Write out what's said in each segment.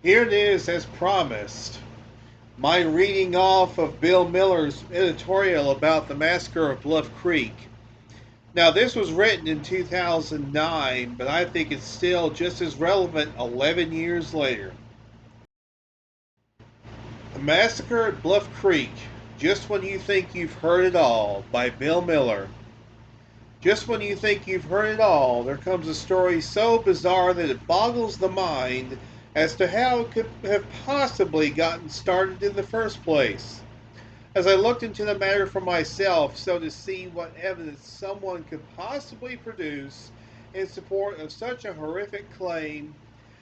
Here it is, as promised. My reading off of Bill Miller's editorial about the Massacre of Bluff Creek. Now, this was written in 2009, but I think it's still just as relevant 11 years later. The Massacre at Bluff Creek, Just When You Think You've Heard It All, by Bill Miller. Just when you think you've heard it all, there comes a story so bizarre that it boggles the mind as to how it could have possibly gotten started in the first place. As I looked into the matter for myself, so to see what evidence someone could possibly produce in support of such a horrific claim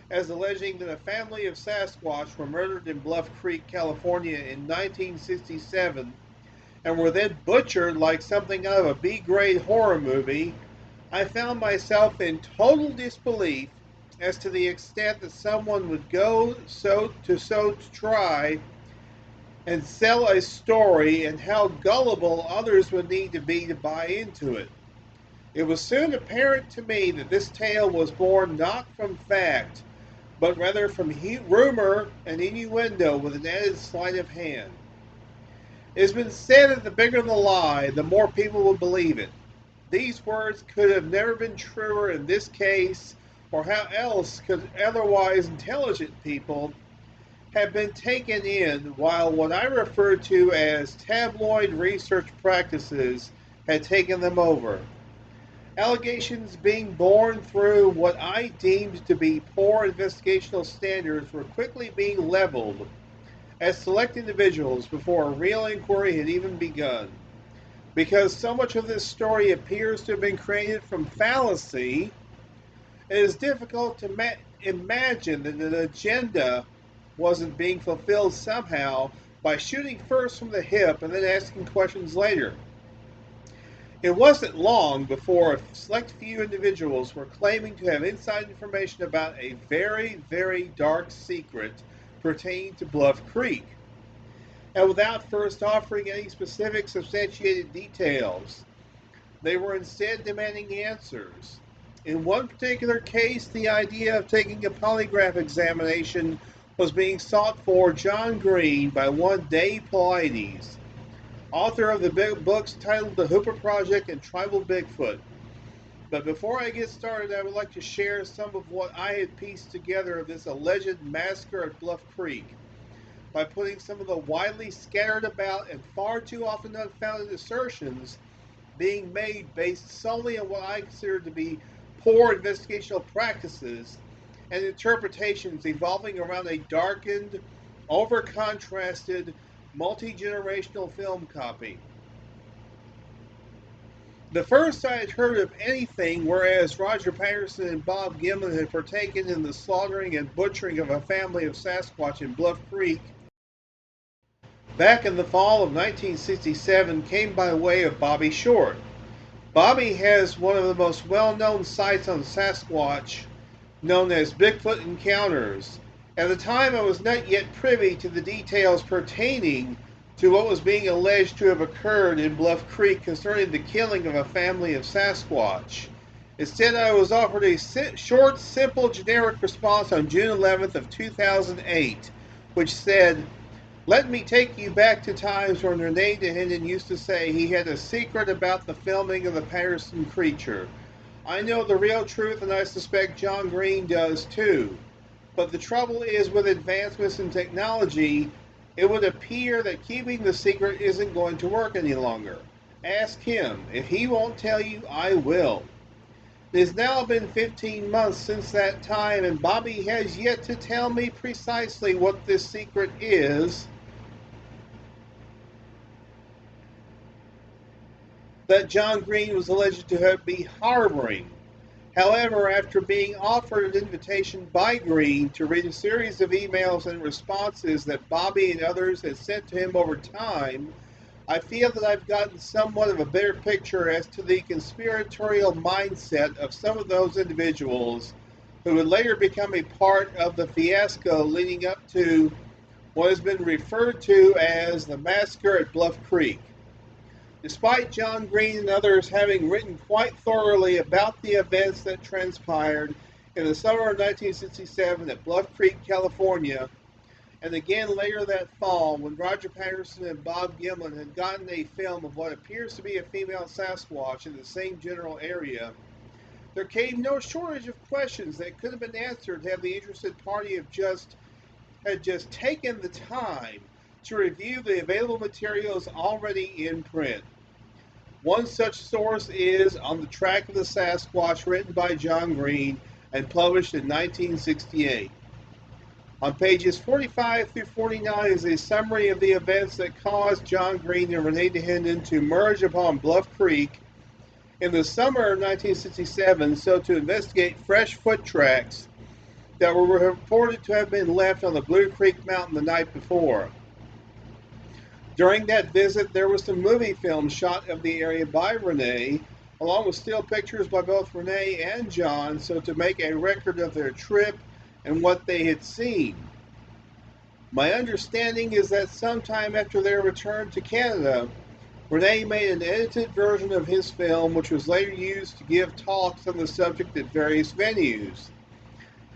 as alleging that a family of Sasquatch were murdered in Bluff Creek, California in 1967 and were then butchered like something out of a B-grade horror movie, I found myself in total disbelief as to the extent that someone would go to try and sell a story and how gullible others would need to be to buy into it. It was soon apparent to me that this tale was born not from fact, but rather from rumor and innuendo with an added sleight of hand. It has been said that the bigger the lie, the more people will believe it. These words could have never been truer in this case, or how else could otherwise intelligent people have been taken in while what I refer to as tabloid research practices had taken them over. Allegations being born through what I deemed to be poor investigational standards were quickly being leveled as select individuals before a real inquiry had even begun. Because so much of this story appears to have been created from fallacy, it is difficult to imagine that an agenda wasn't being fulfilled somehow by shooting first from the hip and then asking questions later. It wasn't long before a select few individuals were claiming to have inside information about a very, very dark secret pertaining to Bluff Creek, and without first offering any specific substantiated details. They were instead demanding answers. In one particular case, the idea of taking a polygraph examination was being sought for John Green by one Dave Paulides, author of the books titled The Hooper Project and Tribal Bigfoot. But before I get started, I would like to share some of what I had pieced together of this alleged massacre at Bluff Creek by putting some of the widely scattered about and far too often unfounded assertions being made based solely on what I consider to be poor investigational practices and interpretations evolving around a darkened, over-contrasted, multi-generational film copy. The first I had heard of anything, whereas Roger Patterson and Bob Gimlin had partaken in the slaughtering and butchering of a family of Sasquatch in Bluff Creek back in the fall of 1967, came by way of Bobby Short. Bobby has one of the most well-known sites on Sasquatch, known as Bigfoot Encounters. At the time, I was not yet privy to the details pertaining to what was being alleged to have occurred in Bluff Creek concerning the killing of a family of Sasquatch. Instead, I was offered a short, simple, generic response on June 11th of 2008, which said, "Let me take you back to times when Rene Dahinden used to say he had a secret about the filming of the Patterson creature. I know the real truth, and I suspect John Green does too. But the trouble is, with advancements in technology, it would appear that keeping the secret isn't going to work any longer. Ask him. If he won't tell you, I will." It has now been 15 months since that time, and Bobby has yet to tell me precisely what this secret is that John Green was alleged to be harboring. However, after being offered an invitation by Green to read a series of emails and responses that Bobby and others had sent to him over time, I feel that I've gotten somewhat of a better picture as to the conspiratorial mindset of some of those individuals who would later become a part of the fiasco leading up to what has been referred to as the Massacre at Bluff Creek. Despite John Green and others having written quite thoroughly about the events that transpired, in the summer of 1967 at Bluff Creek, California, and again later that fall when Roger Patterson and Bob Gimlin had gotten a film of what appears to be a female Sasquatch in the same general area. There came no shortage of questions that could have been answered had the interested party had just taken the time to review the available materials already in print. One such source is On the Track of the Sasquatch, written by John Green and published in 1968. On pages 45 through 49 is a summary of the events that caused John Green and Renee DeHenden to merge upon Bluff Creek in the summer of 1967 so to investigate fresh foot tracks that were reported to have been left on the Blue Creek Mountain the night before. During that visit, there was some movie film shot of the area by Renee, along with still pictures by both Renee and John, so to make a record of their trip and what they had seen. My understanding is that sometime after their return to Canada, Renee made an edited version of his film, which was later used to give talks on the subject at various venues.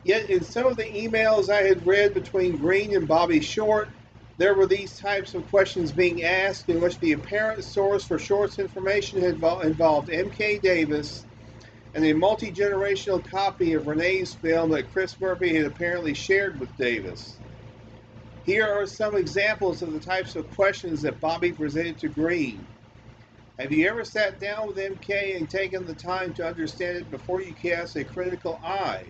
Yet in some of the emails I had read between Green and Bobby Short, there were these types of questions being asked in which the apparent source for Short's information had involved M.K. Davis and a multi-generational copy of Renee's film that Chris Murphy had apparently shared with Davis. Here are some examples of the types of questions that Bobby presented to Green. Have you ever sat down with MK and taken the time to understand it before you cast a critical eye?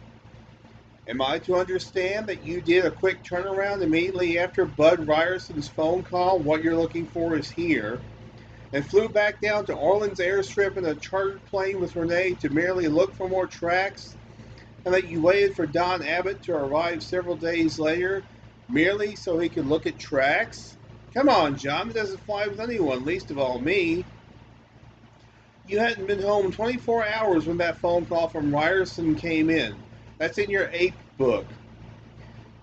Am I to understand that you did a quick turnaround immediately after Bud Ryerson's phone call, what you're looking for is here, and flew back down to Orleans Airstrip in a chartered plane with Renee to merely look for more tracks, and that you waited for Don Abbott to arrive several days later, merely so he could look at tracks? Come on, John, it doesn't fly with anyone, least of all me. You hadn't been home 24 hours when that phone call from Ryerson came in. That's in your ape book.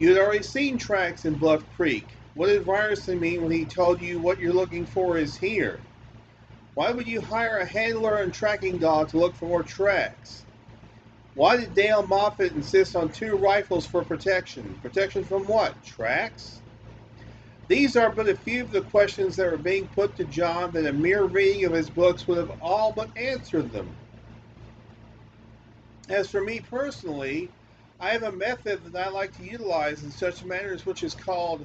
You had already seen tracks in Bluff Creek. What did Ryerson mean when he told you what you're looking for is here? Why would you hire a handler and tracking dog to look for more tracks? Why did Dale Moffat insist on 2 rifles for protection? Protection from what? Tracks? These are but a few of the questions that were being put to John that a mere reading of his books would have all but answered them. As for me personally, I have a method that I like to utilize in such matters which is called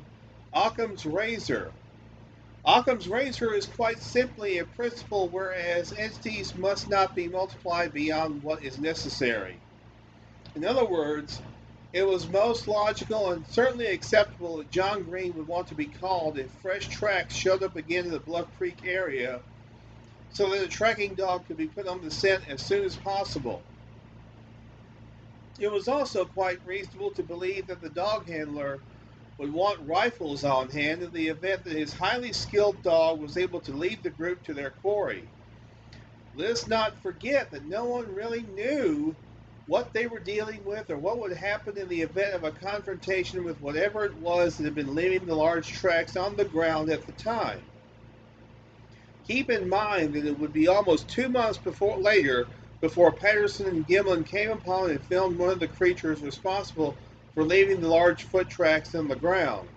Occam's razor. Occam's razor is quite simply a principle whereas entities must not be multiplied beyond what is necessary. In other words, it was most logical and certainly acceptable that John Green would want to be called if fresh tracks showed up again in the Bluff Creek area so that a tracking dog could be put on the scent as soon as possible. It was also quite reasonable to believe that the dog handler would want rifles on hand in the event that his highly skilled dog was able to lead the group to their quarry. Let us not forget that no one really knew what they were dealing with or what would happen in the event of a confrontation with whatever it was that had been leaving the large tracks on the ground at the time. Keep in mind that it would be almost 2 months before Patterson and Gimlin came upon and filmed one of the creatures responsible for leaving the large foot tracks on the ground.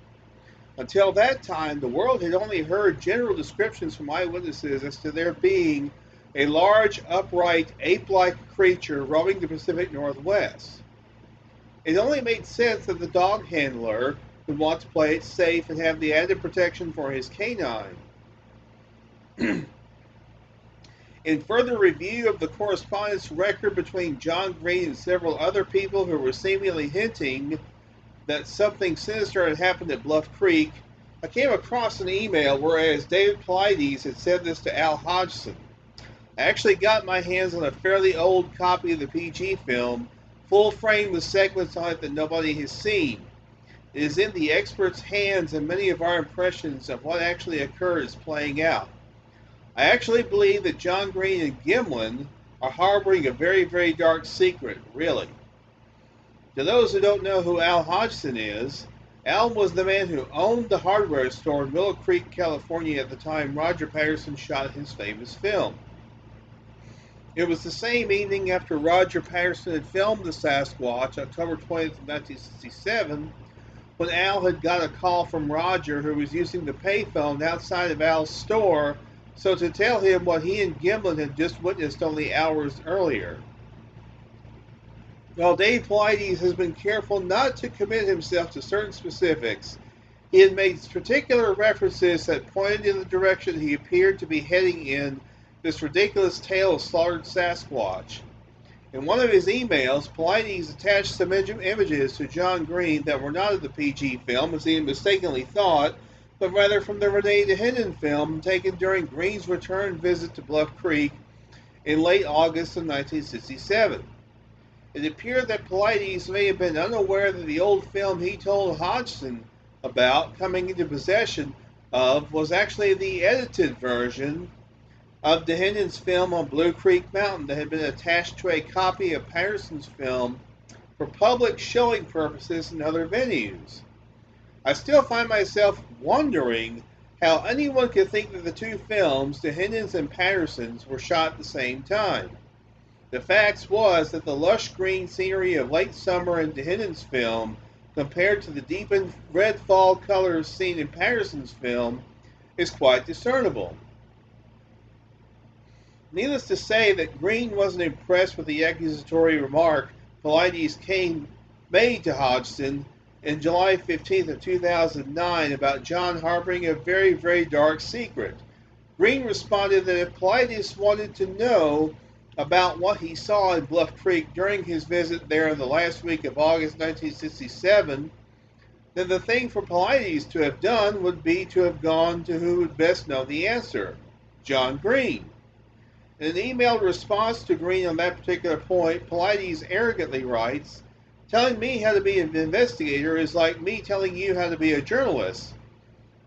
Until that time, the world had only heard general descriptions from eyewitnesses as to there being a large, upright, ape-like creature roaming the Pacific Northwest. It only made sense that the dog handler would want to play it safe and have the added protection for his canine. In further review of the correspondence record between John Green and several other people who were seemingly hinting that something sinister had happened at Bluff Creek, I came across an email whereas David Pilates had said this to Al Hodgson. I actually got my hands on a fairly old copy of the PG film, full frame with segments on it that nobody has seen. It is in the expert's hands and many of our impressions of what actually occurred is playing out. I actually believe that John Green and Gimlin are harboring a very, very dark secret, really. To those who don't know who Al Hodgson is, Al was the man who owned the hardware store in Willow Creek, California at the time Roger Patterson shot his famous film. It was the same evening after Roger Patterson had filmed the Sasquatch, October 20th, 1967, when Al had got a call from Roger, who was using the payphone outside of Al's store, so to tell him what he and Gimlin had just witnessed only hours earlier. While Dave Paulides has been careful not to commit himself to certain specifics, he had made particular references that pointed in the direction he appeared to be heading in this ridiculous tale of slaughtered Sasquatch. In one of his emails, Paulides attached some images to John Green that were not of the PG film, as he had mistakenly thought, but rather from the Renee DeHinden film taken during Green's return visit to Bluff Creek in late August of 1967. It appeared that Paulides may have been unaware that the old film he told Hodgson about coming into possession of was actually the edited version of DeHinden's film on Blue Creek Mountain that had been attached to a copy of Patterson's film for public showing purposes in other venues. I still find myself wondering how anyone could think that the two films, DeHinden's and Patterson's, were shot at the same time. The fact was that the lush green scenery of late summer in DeHinden's film, compared to the deepened red fall colors seen in Patterson's film, is quite discernible. Needless to say that Green wasn't impressed with the accusatory remark Paulides made to Hodgson on July 15th of 2009 about John harboring a very, very dark secret. Green responded that if Paulides wanted to know about what he saw in Bluff Creek during his visit there in the last week of August 1967, then the thing for Paulides to have done would be to have gone to who would best know the answer, John Green. In an emailed response to Green on that particular point, Paulides arrogantly writes, "Telling me how to be an investigator is like me telling you how to be a journalist.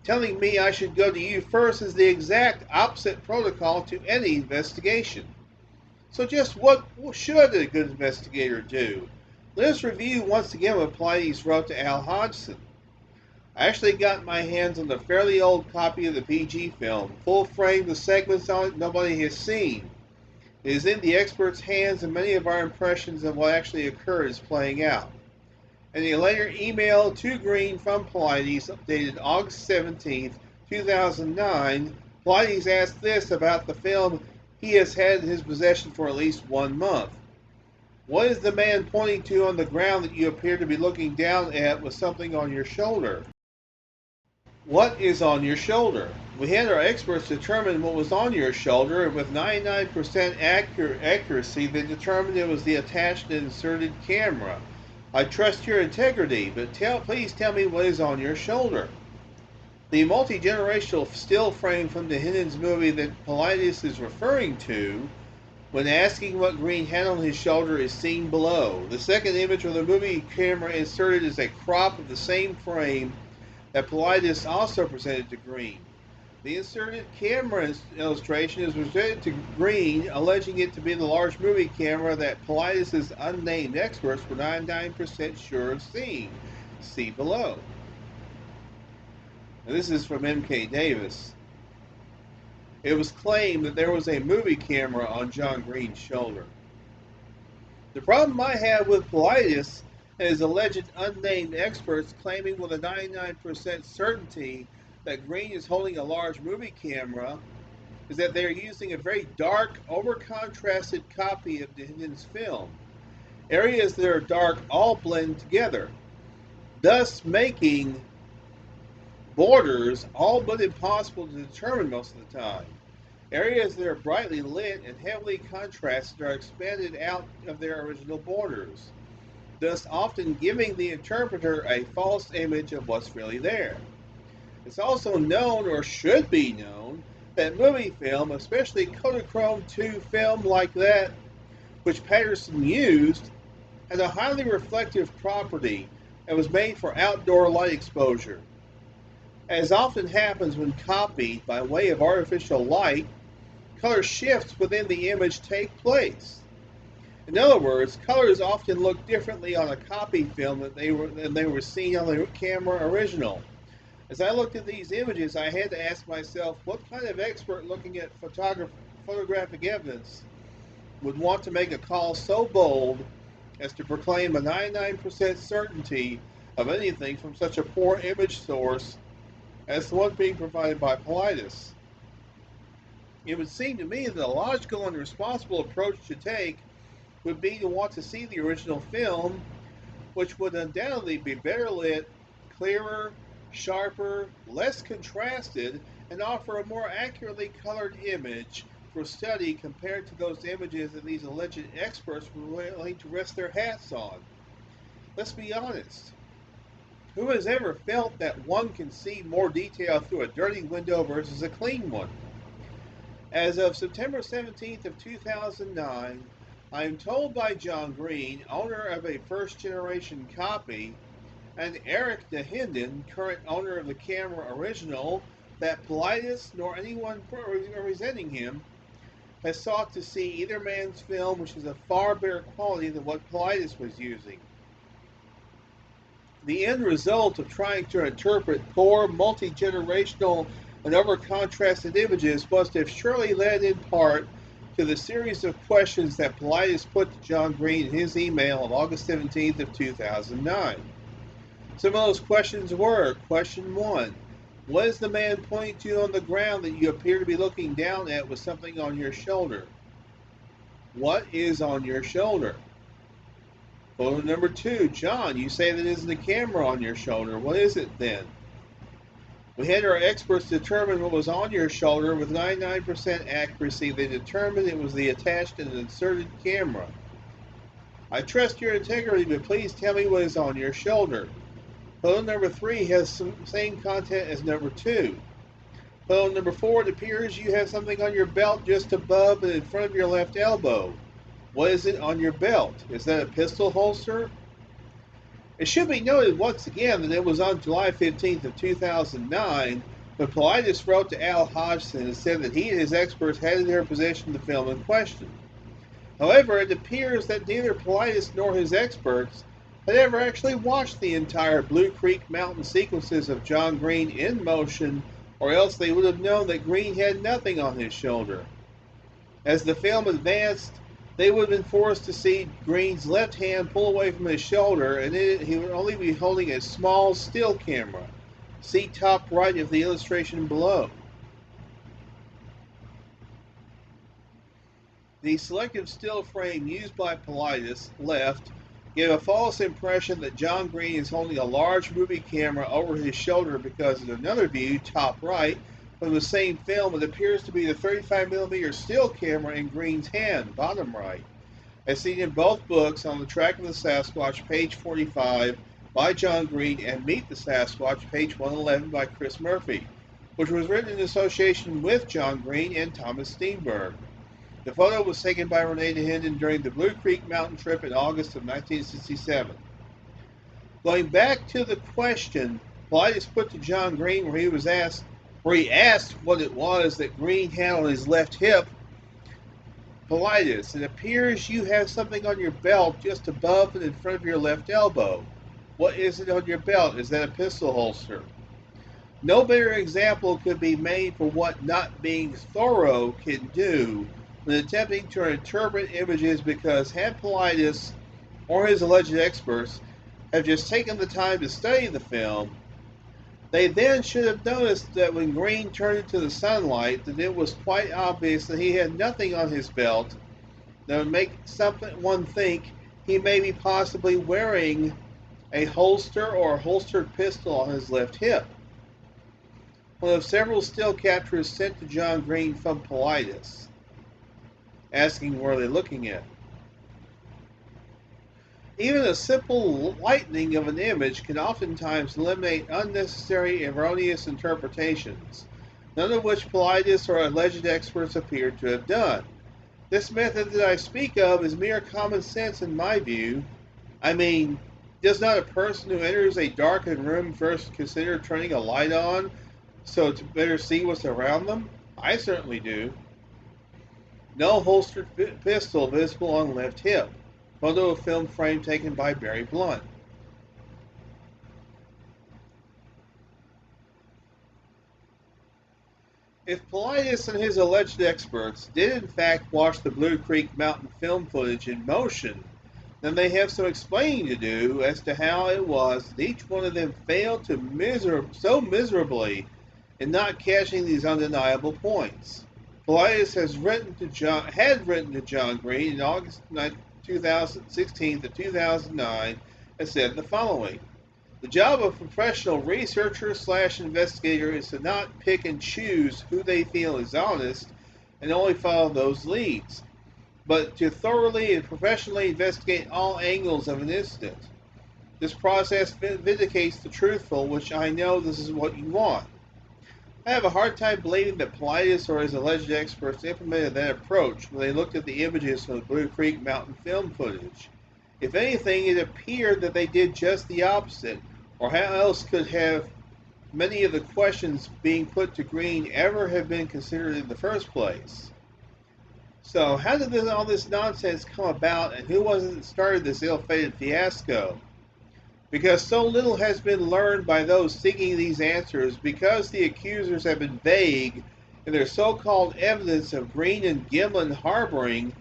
Telling me I should go to you first is the exact opposite protocol to any investigation. So just what should a good investigator do? Let us review once again what Paulides wrote to Al Hodgson. I actually got my hands on a fairly old copy of the PG film, full frame with segments on it nobody has seen. It is in the expert's hands and many of our impressions of what actually occurred is playing out." In a later email to Green from Paulides, dated August 17th, 2009, Paulides asked this about the film he has had in his possession for at least 1 month. "What is the man pointing to on the ground that you appear to be looking down at with something on your shoulder?" What is on your shoulder? We had our experts determine what was on your shoulder, and with 99% accuracy, they determined it was the attached and inserted camera. I trust your integrity, but please tell me what is on your shoulder. The multi-generational still frame from DeHinden's movie that Paulides is referring to when asking what Green had on his shoulder is seen below. The second image with the movie camera inserted is a crop of the same frame that Paulides also presented to Green. The inserted camera illustration is presented to Green, alleging it to be the large movie camera that Paulides' unnamed experts were 99% sure of seeing. See below. Now, this is from M.K. Davis. It was claimed that there was a movie camera on John Green's shoulder. The problem I have with Paulides and his alleged unnamed experts claiming with a 99% certainty that Green is holding a large movie camera is that they are using a very dark, over-contrasted copy of DeHinden's film. Areas that are dark all blend together, thus making borders all but impossible to determine most of the time. Areas that are brightly lit and heavily contrasted are expanded out of their original borders, thus often giving the interpreter a false image of what's really there. It's also known, or should be known, that movie film, especially Kodachrome 2 film like that which Patterson used, has a highly reflective property and was made for outdoor light exposure. As often happens when copied by way of artificial light, color shifts within the image take place. In other words, colors often look differently on a copy film than they were seen on the camera original. As I looked at these images, I had to ask myself, what kind of expert looking at photographic evidence would want to make a call so bold as to proclaim a 99% certainty of anything from such a poor image source as the one being provided by Politis? It would seem to me that a logical and responsible approach to take would be to want to see the original film, which would undoubtedly be better lit, clearer, sharper, less contrasted, and offer a more accurately colored image for study compared to those images that these alleged experts were willing to rest their hats on. Let's be honest. Who has ever felt that one can see more detail through a dirty window versus a clean one? As of September 17th of 2009, I am told by John Green, owner of a first-generation copy, and Eric DeHinden, current owner of the camera original, that Politis, nor anyone representing him, has sought to see either man's film, which is of far better quality than what Politis was using. The end result of trying to interpret poor, multi-generational, and over-contrasted images must have surely led in part to the series of questions that Politis put to John Green in his email of August 17th of 2009. Some of those questions were: Question 1. What is the man pointing to on the ground that you appear to be looking down at with something on your shoulder? What is on your shoulder? Photo number 2. John, you say that isn't a camera on your shoulder. What is it then? We had our experts determine what was on your shoulder with 99% accuracy. They determined it was the attached and inserted camera. I trust your integrity, but please tell me what is on your shoulder. Photo number 3 has the same content as number 2. Photo number 4, it appears you have something on your belt just above and in front of your left elbow. What is it on your belt? Is that a pistol holster? It should be noted once again that it was on July 15th of 2009 when Politis wrote to Al Hodgson and said that he and his experts had in their possession the film in question. However, it appears that neither Politis nor his experts had ever actually watched the entire Blue Creek Mountain sequences of John Green in motion, or else they would have known that Green had nothing on his shoulder. As the film advanced, they would have been forced to see Green's left hand pull away from his shoulder, and he would only be holding a small still camera. See top right of the illustration below. The selective still frame used by Politis, left, gave a false impression that John Green is holding a large movie camera over his shoulder because in another view, top right, from the same film, it appears to be the 35mm still camera in Green's hand, bottom right, as seen in both books On the Track of the Sasquatch, page 45, by John Green, and Meet the Sasquatch, page 111, by Chris Murphy, which was written in association with John Green and Thomas Steenberg. The photo was taken by Renee DeHinden during the Blue Creek Mountain trip in August of 1967. Going back to the question Politis put to John Green where he asked what it was that Green had on his left hip. Politis, it appears you have something on your belt just above and in front of your left elbow. What is it on your belt? Is that a pistol holster? No better example could be made for what not being thorough can do when attempting to interpret images, because had Politis or his alleged experts have just taken the time to study the film, they then should have noticed that when Green turned into the sunlight, that it was quite obvious that he had nothing on his belt that would make one think he may be possibly wearing a holster or a holstered pistol on his left hip. One of several still captures sent to John Green from Politis, asking where they're looking at. Even a simple lightening of an image can oftentimes eliminate unnecessary erroneous interpretations, none of which Politis or alleged experts appear to have done. This method that I speak of is mere common sense in my view. I mean, does not a person who enters a darkened room first consider turning a light on so to better see what's around them? I certainly do. No holstered pistol visible on left hip. Photo of film frame taken by Barry Blunt. If Politis and his alleged experts did in fact watch the Blue Creek Mountain film footage in motion, then they have some explaining to do as to how it was that each one of them failed to so miserably in not catching these undeniable points. Politis had written to John Green in August 2016 to 2009 and said the following. The job of a professional researcher/investigator is to not pick and choose who they feel is honest and only follow those leads, but to thoroughly and professionally investigate all angles of an incident. This process vindicates the truthful, which I know this is what you want. I have a hard time believing that Politis or his alleged experts implemented that approach when they looked at the images from the Blue Creek Mountain film footage. If anything, it appeared that they did just the opposite, or how else could have many of the questions being put to Green ever have been considered in the first place? So, how did all this nonsense come about, and who was it that started this ill-fated fiasco? Because so little has been learned by those seeking these answers, because the accusers have been vague in their so-called evidence of Green and Gimlin harboring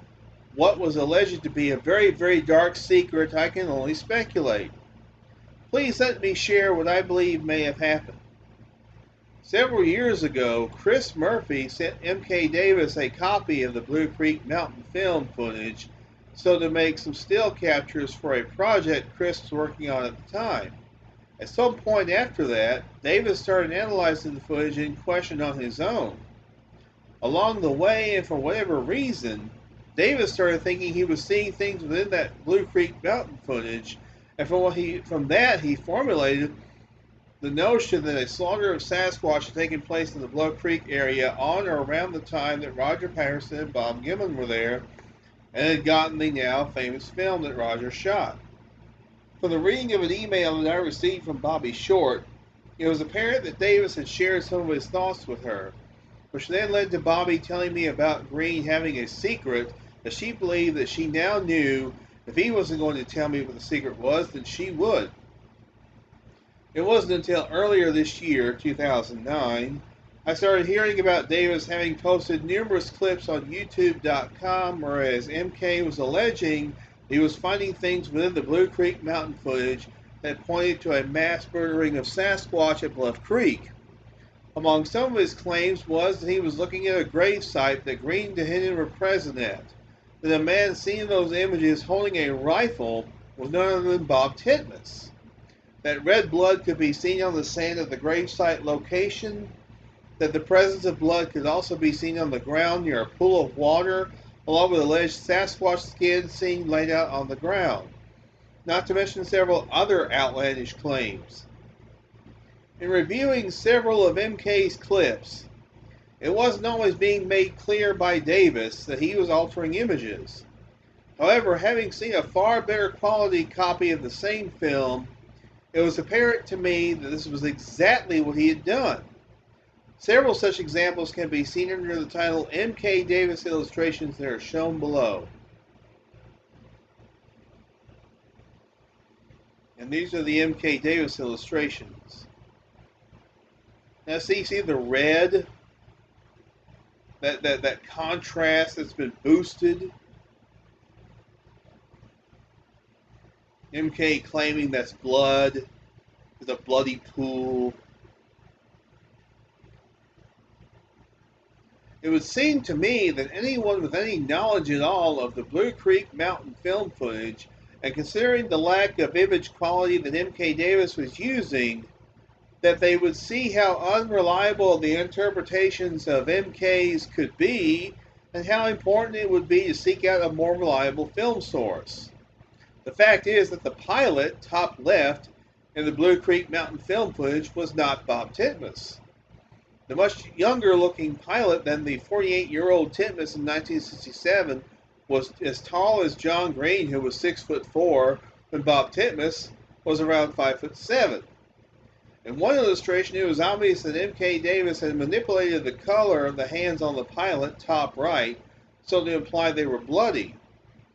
what was alleged to be a very, very dark secret, I can only speculate. Please let me share what I believe may have happened. Several years ago, Chris Murphy sent M.K. Davis a copy of the Blue Creek Mountain film footage so to make some still captures for a project Chris was working on at the time. At some point after that, Davis started analyzing the footage in question on his own. Along the way, and for whatever reason, Davis started thinking he was seeing things within that Blue Creek Mountain footage, and from that he formulated the notion that a slaughter of Sasquatch had taken place in the Blood Creek area on or around the time that Roger Patterson and Bob Gimlin were there, and had gotten the now famous film that Roger shot. From the reading of an email that I received from Bobby Short, it was apparent that Davis had shared some of his thoughts with her, which then led to Bobby telling me about Green having a secret that she believed that she now knew if he wasn't going to tell me what the secret was, then she would. It wasn't until earlier this year, 2009, I started hearing about Davis having posted numerous clips on YouTube.com, whereas MK was alleging he was finding things within the Blue Creek Mountain footage that pointed to a mass murdering of Sasquatch at Bluff Creek. Among some of his claims was that he was looking at a grave site that Green and Dehennon were present at, that a man seen in those images holding a rifle was none other than Bob Titmus, that red blood could be seen on the sand at the gravesite location, that the presence of blood could also be seen on the ground near a pool of water, along with alleged Sasquatch skin seen laid out on the ground, not to mention several other outlandish claims. In reviewing several of MK's clips, it wasn't always being made clear by Davis that he was altering images. However, having seen a far better quality copy of the same film, it was apparent to me that this was exactly what he had done. Several such examples can be seen under the title M.K. Davis Illustrations that are shown below. And these are the M.K. Davis illustrations. Now see the red? That contrast that's been boosted. M.K. claiming that's blood. It's a bloody pool. It would seem to me that anyone with any knowledge at all of the Blue Creek Mountain film footage, and considering the lack of image quality that M.K. Davis was using, that they would see how unreliable the interpretations of M.K.'s could be, and how important it would be to seek out a more reliable film source. The fact is that the pilot, top left, in the Blue Creek Mountain film footage was not Bob Titmus. The much younger-looking pilot than the 48-year-old Titmus in 1967 was as tall as John Green, who was 6'4", when Bob Titmus was around 5'7". In one illustration, it was obvious that M.K. Davis had manipulated the color of the hands on the pilot, top right, so to imply they were bloody.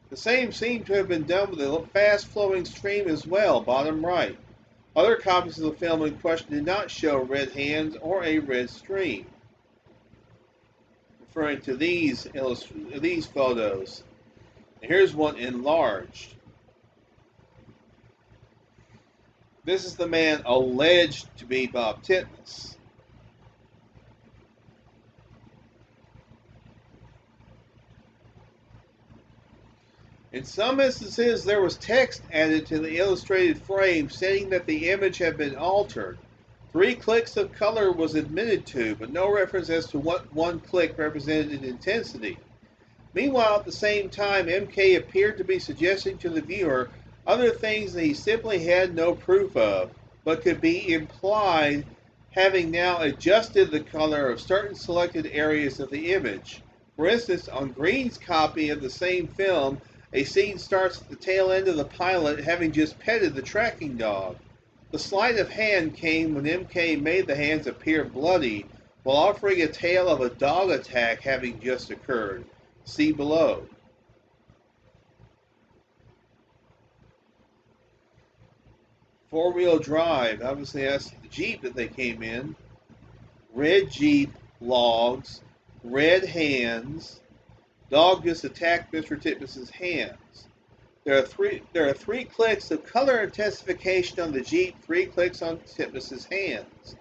The same seemed to have been done with a fast-flowing stream as well, bottom right. Other copies of the film in question did not show red hands or a red stream. referring to these photos. Here's one enlarged. This is the man alleged to be Bob Titmus. In some instances, there was text added to the illustrated frame stating that the image had been altered. 3 clicks of color was admitted to, but no reference as to what one click represented in intensity. Meanwhile, at the same time, MK appeared to be suggesting to the viewer other things that he simply had no proof of, but could be implied, having now adjusted the color of certain selected areas of the image. For instance, on Green's copy of the same film, a scene starts at the tail end of the pilot having just petted the tracking dog. The sleight of hand came when MK made the hands appear bloody, while offering a tale of a dog attack having just occurred. See below. Four-wheel drive, obviously that's the Jeep that they came in. Red Jeep, logs, red hands. Dog just attacked Mr. Titmus's hands. There are three clicks of color intensification on the Jeep, 3 clicks on Titmus's hands.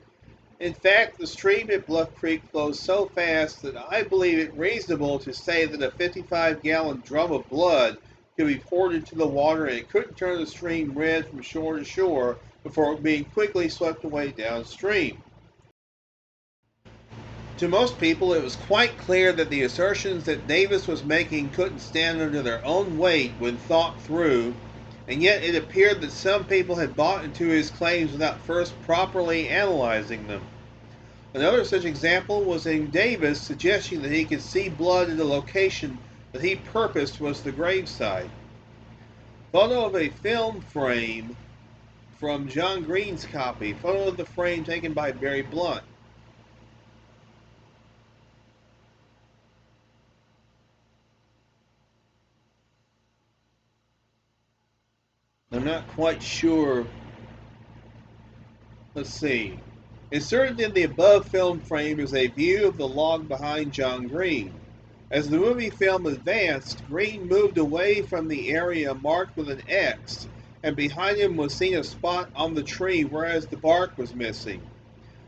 In fact, the stream at Bluff Creek flows so fast that I believe it reasonable to say that a 55-gallon drum of blood could be poured into the water and it couldn't turn the stream red from shore to shore before being quickly swept away downstream. To most people, it was quite clear that the assertions that Davis was making couldn't stand under their own weight when thought through, and yet it appeared that some people had bought into his claims without first properly analyzing them. Another such example was in Davis suggesting that he could see blood in the location that he purposed was the gravesite. Photo of a film frame from John Green's copy. Photo of the frame taken by Barry Blunt. I'm not quite sure. Let's see. Inserted in the above film frame is a view of the log behind John Green. As the movie film advanced, Green moved away from the area marked with an X, and behind him was seen a spot on the tree, whereas the bark was missing.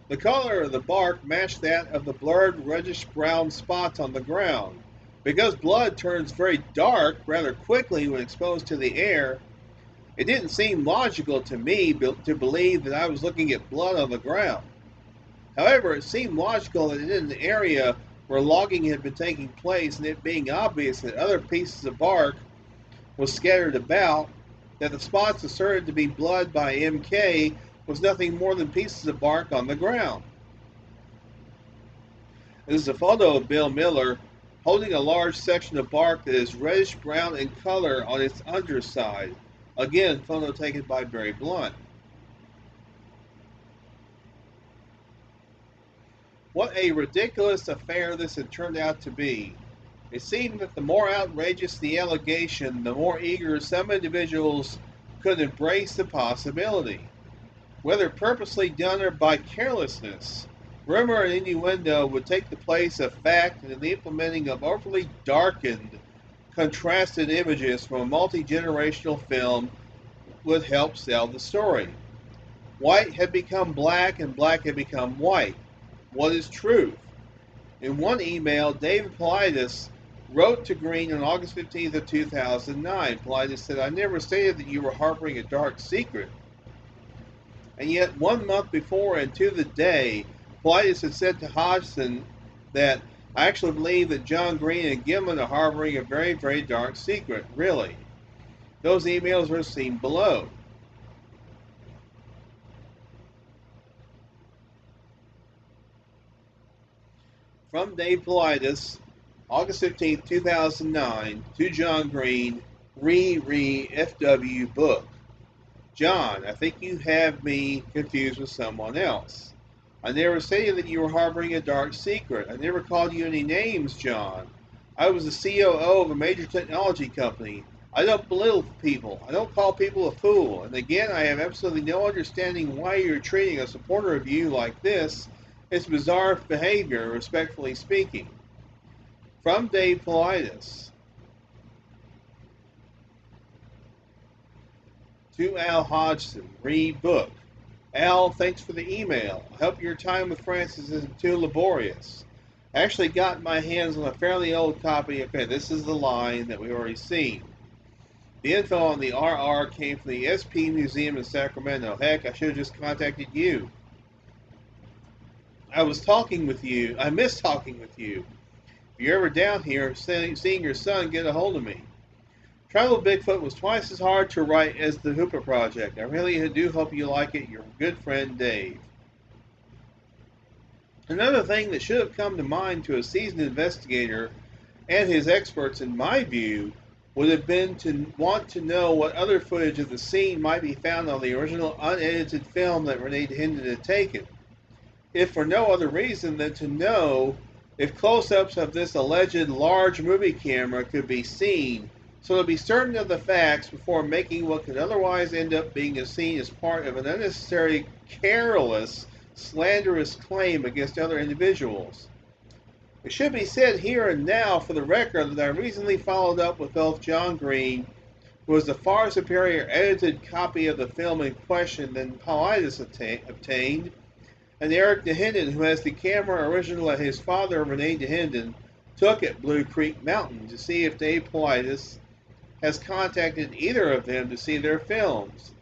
The color of the bark matched that of the blurred reddish-brown spots on the ground. Because blood turns very dark rather quickly when exposed to the air, it didn't seem logical to me to believe that I was looking at blood on the ground. However, it seemed logical that in an area where logging had been taking place and it being obvious that other pieces of bark was scattered about, that the spots asserted to be blood by MK was nothing more than pieces of bark on the ground. This is a photo of Bill Miller holding a large section of bark that is reddish brown in color on its underside. Again, photo taken by Barry Blunt. What a ridiculous affair this had turned out to be. It seemed that the more outrageous the allegation, the more eager some individuals could embrace the possibility. Whether purposely done or by carelessness, rumor and innuendo would take the place of fact in the implementing of overly darkened, contrasted images from a multi-generational film would help sell the story. White had become black and black had become white. What is truth? In one email, David Paulides wrote to Green on August 15th of 2009. Paulides said, "I never stated that you were harboring a dark secret." And yet 1 month before and to the day, Paulides had said to Hodgson that, "I actually believe that John Green and Gimlin are harboring a very, very dark secret." Really? Those emails are seen below. From Dave Paulides, August 15th, 2009, to John Green, FW book. John, I think you have me confused with someone else. I never stated that you were harboring a dark secret. I never called you any names, John. I was the COO of a major technology company. I don't belittle people. I don't call people a fool. And again, I have absolutely no understanding why you're treating a supporter of you like this. It's bizarre behavior, respectfully speaking. From Dave Politis to Al Hodgson, read book. Al, thanks for the email. I hope your time with Francis isn't too laborious. I actually got my hands on a fairly old copy. Okay, this is the line that we've already seen. The info on the RR came from the SP Museum in Sacramento. Heck, I should have just contacted you. I was talking with you. I miss talking with you. If you're ever down here, seeing your son, get a hold of me. Travel Bigfoot was twice as hard to write as the Hooper Project. I really do hope you like it. Your good friend, Dave. Another thing that should have come to mind to a seasoned investigator and his experts, in my view, would have been to want to know what other footage of the scene might be found on the original unedited film that Renee Hendon had taken, if for no other reason than to know if close-ups of this alleged large movie camera could be seen, so to be certain of the facts before making what could otherwise end up being seen as part of an unnecessary, careless, slanderous claim against other individuals. It should be said here and now for the record that I recently followed up with both John Green, who was a far superior edited copy of the film in question than Politis obtained, and Eric DeHenden, who has the camera original that his father, Renee DeHenden, took at Blue Creek Mountain to see if Dave Politis has contacted either of them to see their films.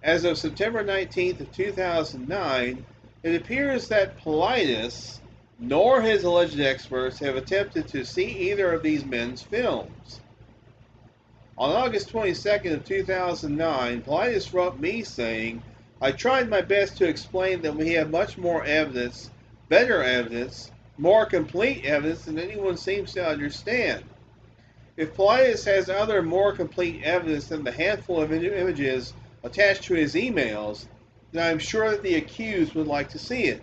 As of September 19th of 2009, it appears that Politis nor his alleged experts have attempted to see either of these men's films. On August 22nd of 2009, Politis wrote me saying, I tried my best to explain that we have much more evidence, better evidence, more complete evidence than anyone seems to understand. If Politis has other more complete evidence than the handful of images attached to his emails, then I'm sure that the accused would like to see it.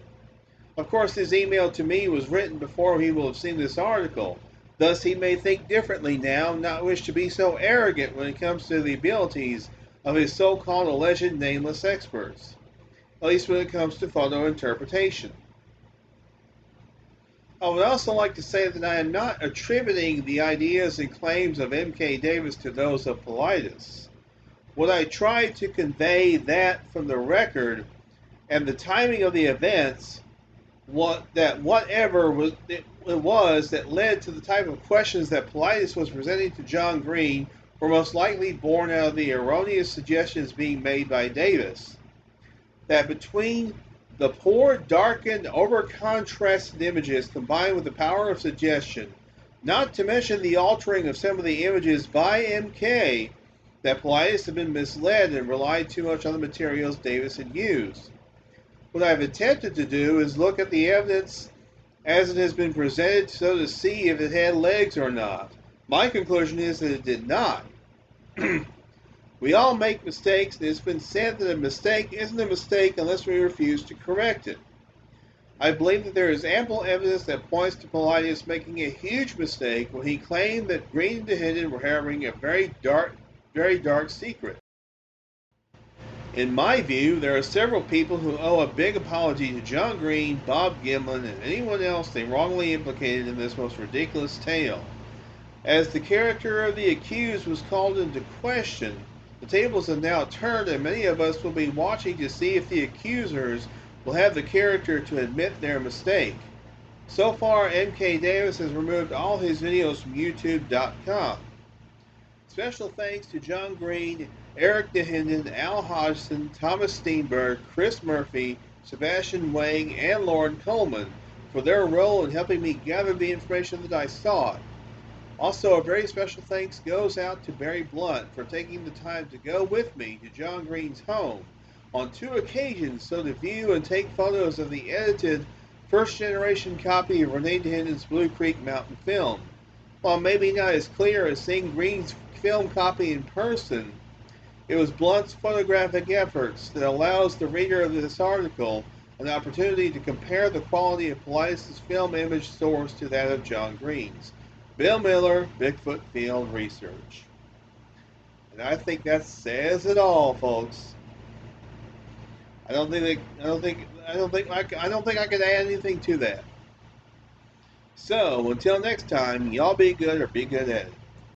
Of course, his email to me was written before he will have seen this article. Thus, he may think differently now and not wish to be so arrogant when it comes to the abilities of his so-called alleged nameless experts, at least when it comes to photo interpretation. I would also like to say that I am not attributing the ideas and claims of M.K. Davis to those of Politis. What I tried to convey that from the record and the timing of the events, whatever it was that led to the type of questions that Politis was presenting to John Green were most likely born out of the erroneous suggestions being made by Davis. That between the poor, darkened, over-contrasted images combined with the power of suggestion, not to mention the altering of some of the images by MK, that Politis had been misled and relied too much on the materials Davis had used. What I've attempted to do is look at the evidence as it has been presented so to see if it had legs or not. My conclusion is that it did not. We all make mistakes, and it's been said that a mistake isn't a mistake unless we refuse to correct it. I believe that there is ample evidence that points to Politis making a huge mistake when he claimed that Green and DeHenden were harboring a very dark secret. In my view, there are several people who owe a big apology to John Green, Bob Gimlin, and anyone else they wrongly implicated in this most ridiculous tale. As the character of the accused was called into question, the tables have now turned, and many of us will be watching to see if the accusers will have the character to admit their mistake. So far, M.K. Davis has removed all his videos from YouTube.com. Special thanks to John Green, Eric DeHenden, Al Hodgson, Thomas Steenberg, Chris Murphy, Sebastian Wang, and Lauren Coleman for their role in helping me gather the information that I sought. Also, a very special thanks goes out to Barry Blunt for taking the time to go with me to John Green's home on 2 occasions so to view and take photos of the edited first-generation copy of Renee DeHenden's Blue Creek Mountain film. While maybe not as clear as seeing Green's film copy in person, it was Blunt's photographic efforts that allows the reader of this article an opportunity to compare the quality of Politis' film image source to that of John Green's. Bill Miller, Bigfoot Field Research. And I think that says it all, folks. I don't think I could add anything to that. So, until next time, y'all be good or be good at it.